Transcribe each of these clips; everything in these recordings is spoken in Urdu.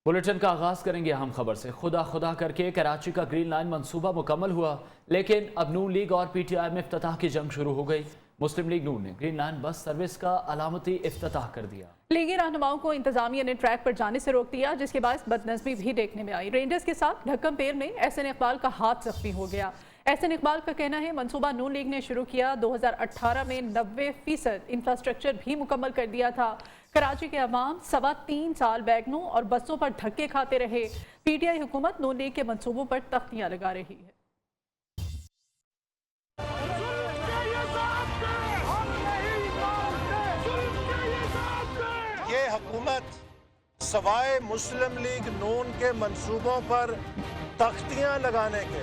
بلیٹن کا آغاز کریں گے اہم خبر سے۔ خدا خدا کر کے کراچی کا گرین لائن منصوبہ مکمل ہوا، لیکن اب نون لیگ اور پی ٹی آئی میں افتتاح کی جنگ شروع ہو گئی۔ مسلم لیگ نون نے گرین لائن بس سروس کا علامتی افتتاح کر دیا۔ لیگی رہنماؤں کو انتظامیہ نے ٹریک پر جانے سے روک دیا، جس کے باعث بدنظمی بھی دیکھنے میں آئی۔ رینجرز کے ساتھ ڈھکم پیر میں احسن اقبال کا ہاتھ زخمی ہو گیا۔ احسن اقبال کا کہنا ہے منصوبہ نون لیگ نے شروع کیا 2018 میں 90% انفراسٹرکچر بھی مکمل کر دیا تھا۔ کراچی کے عوام 3.25 سال ویگنوں اور بسوں پر دھکے کھاتے رہے۔ پی ٹی آئی حکومت نون لیگ کے منصوبوں پر تختیاں لگا رہی ہے۔ یہ حکومت سوائے مسلم لیگ نون کے منصوبوں پر تختیاں لگانے کے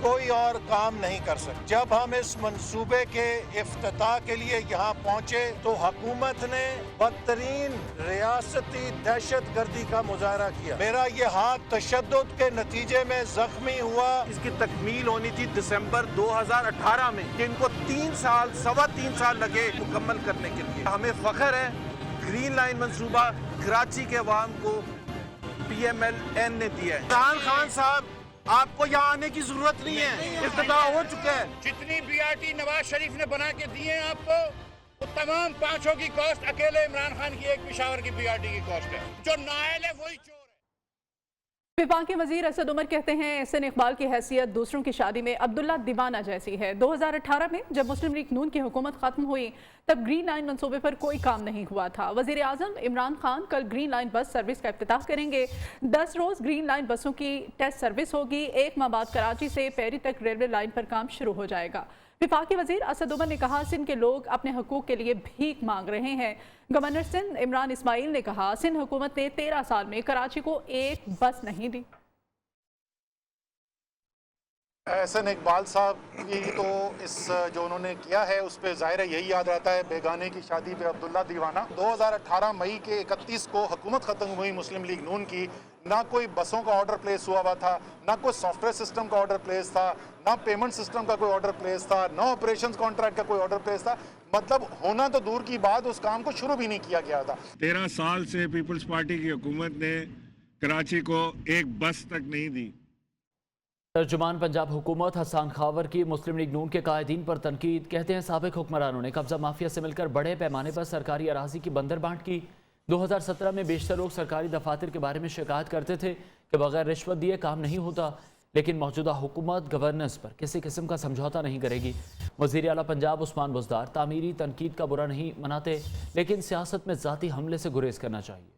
کوئی اور کام نہیں کر سکتی۔ جب ہم اس منصوبے کے افتتاح کے لیے یہاں پہنچے تو حکومت نے بدترین ریاستی دہشت گردی کا مظاہرہ کیا۔ میرا یہ ہاتھ تشدد کے نتیجے میں زخمی ہوا۔ اس کی تکمیل ہونی تھی دسمبر 2018 میں، کہ ان کو 3.25 سال لگے مکمل کرنے کے لیے۔ ہمیں فخر ہے گرین لائن منصوبہ کراچی کے عوام کو پی ایم ایل این نے دیا ہے۔ عمران خان صاحب آپ کو یہاں آنے کی ضرورت نہیں ہے، افتتاح ہو چکا ہے۔ جتنی be are T Nawaz Sharif نے بنا کے دیے ہیں آپ کو، وہ تمام 5 کی کاسٹ اکیلے عمران خان کی ایک پشاور کی بی آر ٹی کی کاسٹ ہے۔ جو نائل ہے وہی چور ہے۔ وفاقی وزیر اسد عمر کہتے ہیں احسن اقبال کی حیثیت دوسروں کی شادی میں عبداللہ دیوانہ جیسی ہے۔ 2018 میں جب مسلم لیگ نون کی حکومت ختم ہوئی تب گرین لائن منصوبے پر کوئی کام نہیں ہوا تھا۔ وزیر اعظم عمران خان کل گرین لائن بس سروس کا افتتاح کریں گے۔ 10 روز گرین لائن بسوں کی ٹیسٹ سروس ہوگی۔ 1 ماہ بعد کراچی سے پیری تک ریلوے لائن پر کام شروع ہو جائے گا۔ وفاقی وزیر اسد عمر نے کہا سندھ کے لوگ اپنے حقوق کے لیے بھیک مانگ رہے ہیں۔ گورنر سندھ عمران اسماعیل نے کہا سندھ حکومت نے 13 سال میں کراچی کو ایک بس نہیں دی۔ احسن اقبال صاحب کی تو اس جو انہوں نے کیا ہے اس پہ ظاہر ہے یہی یاد رہتا ہے بیگانے کی شادی پہ عبداللہ دیوانہ۔ 2018 مئی کے 31 کو حکومت ختم ہوئی مسلم لیگ نون کی، نہ کوئی بسوں کا آرڈر پلیس ہوا تھا، نہ کوئی سافٹ ویئر سسٹم کا آرڈر پلیس تھا، نہ پیمنٹ سسٹم کا کوئی آرڈر پلیس تھا، نہ آپریشنز کانٹریکٹ کا کوئی آرڈر پلیس تھا۔ مطلب ہونا تو دور کی بات، اس کام کو شروع بھی نہیں کیا گیا تھا۔ 13 سال سے پیپلز پارٹی کی حکومت نے کراچی کو ایک بس تک نہیں دی۔ ترجمان پنجاب حکومت حسان خاور کی مسلم لیگ نون کے قائدین پر تنقید۔ کہتے ہیں سابق حکمرانوں نے قبضہ مافیا سے مل کر بڑے پیمانے پر سرکاری اراضی کی بندر بانٹ کی۔ 2017 میں بیشتر لوگ سرکاری دفاتر کے بارے میں شکایت کرتے تھے کہ بغیر رشوت دیے کام نہیں ہوتا، لیکن موجودہ حکومت گورننس پر کسی قسم کا سمجھوتا نہیں کرے گی۔ وزیر اعلیٰ پنجاب عثمان بزدار تعمیری تنقید کا برا نہیں مناتے، لیکن سیاست میں ذاتی حملے سے گریز کرنا چاہیے۔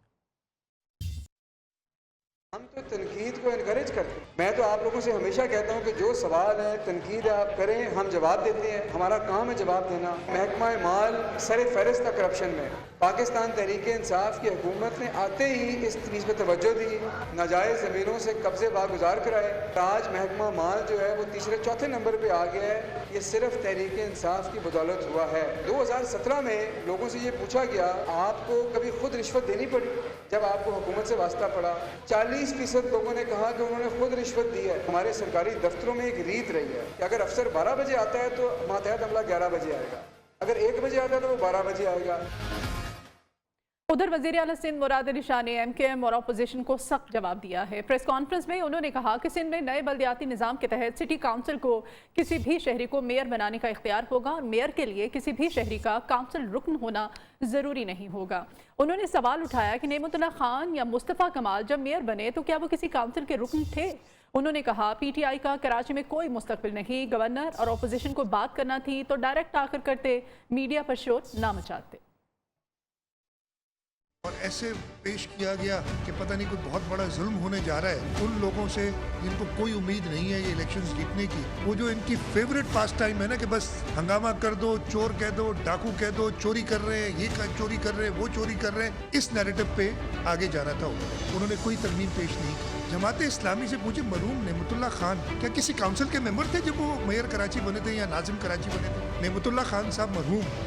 ہم تو تنقید کو انکریج کرتے ہیں۔ میں تو آپ لوگوں سے ہمیشہ کہتا ہوں کہ جو سوال ہے تنقید آپ کریں، ہم جواب دیتے ہیں، ہمارا کام ہے جواب دینا۔ محکمہ مال سر فہرست ہے کرپشن میں۔ پاکستان تحریک انصاف کی حکومت نے آتے ہی اس چیز پہ توجہ دی، ناجائز زمینوں سے قبضے باگزار کرائے۔ آج محکمہ مال جو ہے وہ تیسرے چوتھے نمبر پہ آ گیا ہے۔ یہ صرف تحریک انصاف کی بدولت ہوا ہے۔ 2017 میں لوگوں سے یہ پوچھا گیا آپ کو کبھی خود رشوت دینی پڑی جب آپ کو حکومت سے واسطہ پڑا؟ 40% لوگوں نے کہا کہ انہوں نے خود رشوت دی ہے۔ ہمارے سرکاری دفتروں میں ایک ریت رہی ہے کہ اگر افسر 12 بجے آتا ہے تو ماتحت عملہ 11 بجے آئے گا، اگر 1 بجے آتا ہے تو وہ 12 بجے آئے گا۔ ادھر وزیر اعلیٰ سندھ مراد علی شاہ نے ایم کیو ایم اور اپوزیشن کو سخت جواب دیا ہے۔ پریس کانفرنس میں انہوں نے کہا کہ سندھ میں نئے بلدیاتی نظام کے تحت سٹی کاؤنسل کو کسی بھی شہری کو میئر بنانے کا اختیار ہوگا اور میئر کے لیے کسی بھی شہری کا کاؤنسل رکن ہونا ضروری نہیں ہوگا۔ انہوں نے سوال اٹھایا کہ نعمت اللہ خان یا مصطفیٰ کمال جب میئر بنے تو کیا وہ کسی کاؤنسل کے رکن تھے؟ انہوں نے کہا پی ٹی آئی کا کراچی میں کوئی مستقبل نہیں، گورنر اور اپوزیشن کو بات کرنا تھی تو ڈائریکٹ آ کر کرتے، میڈیا پر شور نہ مچاتے۔ اور ایسے پیش کیا گیا کہ پتہ نہیں کوئی بہت بڑا ظلم ہونے جا رہا ہے ان لوگوں سے جن کو کوئی امید نہیں ہے یہ الیکشنز جیتنے کی۔ وہ جو ان کی فیوریٹ پاس ٹائم ہے نا کہ بس ہنگامہ کر دو، چور کہہ دو، ڈاکو کہہ دو، چوری کر رہے ہیں، یہ چوری کر رہے ہیں، وہ چوری کر رہے ہیں، اس نیریٹو پہ آگے جانا تھا۔ انہوں نے کوئی ترمیم پیش نہیں کی۔ جماعت اسلامی سے پوچھے مرحوم نعمت اللہ خان کیا کسی کاؤنسل کے ممبر تھے جب وہ میئر کراچی بنے تھے یا ناظم کراچی بنے تھے؟ نعمت اللہ خان صاحب مرحوم،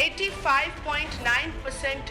85.9%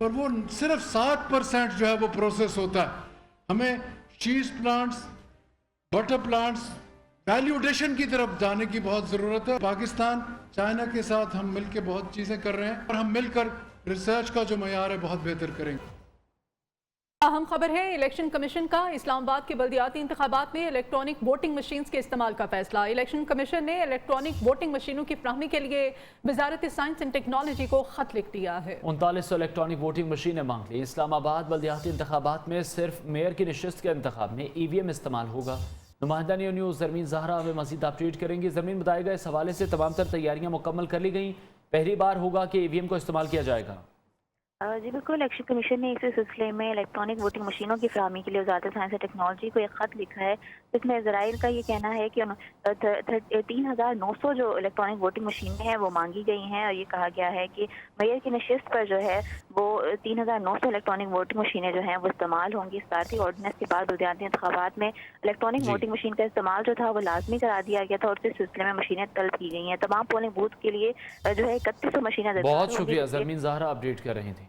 اور وہ صرف 7% جو ہے وہ پروسیس ہوتا ہے. ہمیں چیز plants, butter plants, value addition کی طرف جانے کی بہت ضرورت ہے. پاکستان چائنا کے ساتھ ہم مل کے بہت چیزیں کر رہے ہیں اور ہم مل کر ریسرچ کا جو معیار ہے بہت بہتر کریں گے. اہم خبر ہے الیکشن کمیشن کا اسلام آباد کے بلدیاتی انتخابات میں الیکٹرانک ووٹنگ مشینز کے استعمال کا فیصلہ. الیکشن کمیشن نے الیکٹرانک ووٹنگ مشینوں کی فراہمی کے لیے وزارت سائنس اینڈ ٹیکنالوجی کو خط لکھ دیا ہے. 3900 الیکٹرانک ووٹنگ مشینیں مانگ لی. اسلام آباد بلدیاتی انتخابات میں صرف میئر کی نشست کے انتخاب میں EVM استعمال ہوگا. نمائندہ نیوز زرمین زہرا ہمیں مزید اپڈیٹ کریں گی. زرمین، بتائے گا اس حوالے سے تمام تر تیاریاں مکمل کر لی گئیں، پہلی بار ہوگا کہ EVM کو استعمال کیا جائے گا؟ جی بالکل، الیکشن کمیشن نے اسی سلسلے میں الیکٹرانک ووٹنگ مشینوں کی فراہمی کے لیے وزارت سائنس اور ٹیکنالوجی کو ایک خط لکھا ہے. اس میں اسرائیل کا یہ کہنا ہے کہ 3900 جو الیکٹرانک ووٹنگ مشینیں ہیں وہ مانگی گئی ہیں، اور یہ کہا گیا ہے کہ میئر کی نشست پر جو ہے وہ 3900 الیکٹرانک ووٹنگ مشینیں جو ہیں وہ استعمال ہوں گی. صدارتی آرڈیننس کے بعد بلدیاتی انتخابات میں الیکٹرانک ووٹنگ مشین کا استعمال جو تھا وہ لازمی کرا دیا گیا تھا، اور اس سلسلے میں مشینیں طلب کی گئی ہیں. تمام پولنگ بوتھ کے لیے جو ہے 3100 مشینیں. بہت شکریہ زرمین زہرا، اپڈیٹ کر رہی تھیں.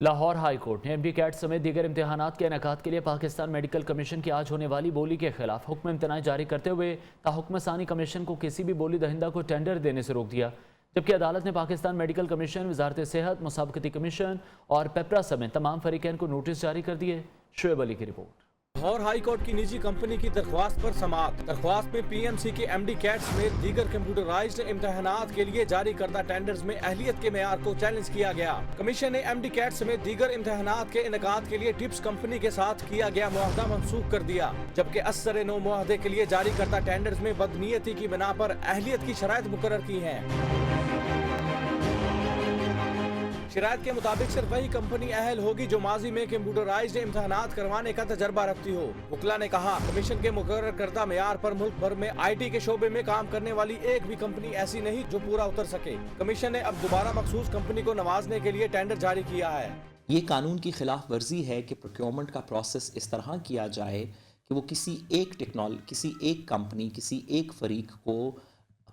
لاہور ہائی کورٹ نے MD کیٹ سمیت دیگر امتحانات کے انعقاد کے لیے پاکستان میڈیکل کمیشن کی آج ہونے والی بولی کے خلاف حکم امتناع جاری کرتے ہوئے تاحکم ثانی کمیشن کو کسی بھی بولی دہندہ کو ٹینڈر دینے سے روک دیا، جبکہ عدالت نے پاکستان میڈیکل کمیشن، وزارت صحت، مسابقتی کمیشن اور پیپرا سمیت تمام فریقین کو نوٹس جاری کر دیے. شعیب علی کی رپورٹ. لاہور ہائی کورٹ کی نجی کمپنی کی درخواست پر سماعت. درخواست میں PMC کے MD کیٹ سمیت دیگر کمپیوٹرائزڈ امتحانات کے لیے جاری کردہ ٹینڈرز میں اہلیت کے معیار کو چیلنج کیا گیا. کمیشن نے MD کیٹ سمیت دیگر امتحانات کے انعقاد کے لیے ٹپس کمپنی کے ساتھ کیا گیا معاہدہ منسوخ کر دیا، جبکہ اثر نو معاہدے کے لیے جاری کردہ ٹینڈرز میں بدنیتی کی بنا پر اہلیت کی شرائط مقرر کی ہیں. شرائط کے مطابق صرف وہی کمپنی اہل ہوگی جو ماضی میں کمپیوٹرائزڈ امتحانات کروانے کا تجربہ رکھتی ہو. وکلا نے کہا کمیشن کے مقرر کردہ معیار پر ملک بھر میں IT کے شعبے میں کام کرنے والی ایک بھی کمپنی ایسی نہیں جو پورا اتر سکے. کمیشن نے اب دوبارہ مخصوص کمپنی کو نوازنے کے لیے ٹینڈر جاری کیا ہے. یہ قانون کی خلاف ورزی ہے کہ پروکیورمنٹ کا پروسیس اس طرح کیا جائے کہ وہ کسی ایک کمپنی، کسی ایک فریق کو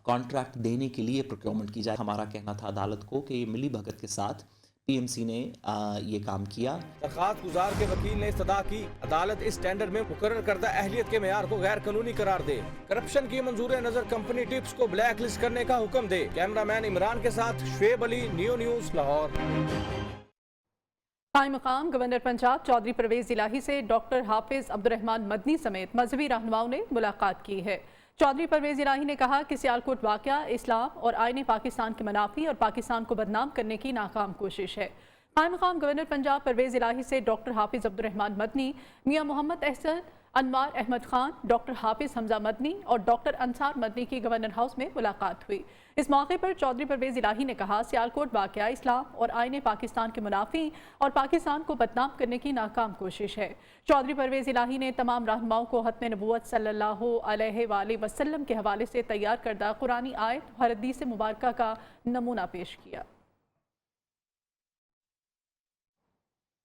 کانٹریکٹ دینے کے لیے پروکیورمنٹ کی جائے. ہمارا کہنا تھا عدالت کو کہ یہ ملی بھگت کے ساتھ PMC نے یہ کام کیا. درخواست گزار کے وکیل نے استدعا کی عدالت اس ٹینڈر میں مقرر کردہ اہلیت کے معیار کو غیر قانونی قرار دے. کرپشن کی منظور نظر کمپنی ٹپس کو بلیک لسٹ کرنے کا حکم دے. کیمرہ مین عمران کے ساتھ شعیب علی، نیوز لاہور. قائم مقام گورنر پنجاب چودھری پرویز الہی سے ڈاکٹر حافظ عبدالرحمان مدنی سمیت مذہبی رہنماؤں نے ملاقات کی ہے. چودھری پرویز الہی نے کہا کہ سیالکوٹ واقعہ اسلام اور آئین پاکستان کے منافی اور پاکستان کو بدنام کرنے کی ناکام کوشش ہے. قائم مقام گورنر پنجاب پرویز الہی سے ڈاکٹر حافظ عبدالرحمان مدنی، میاں محمد احسن، انوار احمد خان، ڈاکٹر حافظ حمزہ مدنی اور ڈاکٹر انصار مدنی کی گورنر ہاؤس میں ملاقات ہوئی. اس موقع پر چودھری پرویز الہی نے کہا سیالکوٹ واقعہ اسلام اور آئین پاکستان کے منافی اور پاکستان کو بدنام کرنے کی ناکام کوشش ہے. چودھری پرویز الہی نے تمام رہنماؤں کو ختم نبوت صلی اللہ علیہ وآلہ وسلم کے حوالے سے تیار کردہ قرآنی آیت اور حدیث مبارکہ کا نمونہ پیش کیا.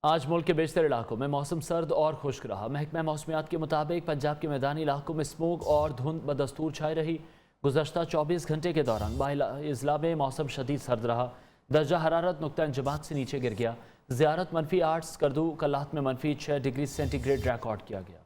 آج ملک کے بیشتر علاقوں میں موسم سرد اور خشک رہا. محکمہ موسمیات کے مطابق پنجاب کے میدانی علاقوں میں اسموگ اور دھند بدستور چھائے رہی. گزشتہ 24 گھنٹے کے دوران باضلاع میں موسم شدید سرد رہا. درجہ حرارت نقطہ انجماد سے نیچے گر گیا. زیارت -8، سکردو کلات میں -6 ڈگری سینٹی گریڈ ریکارڈ کیا گیا.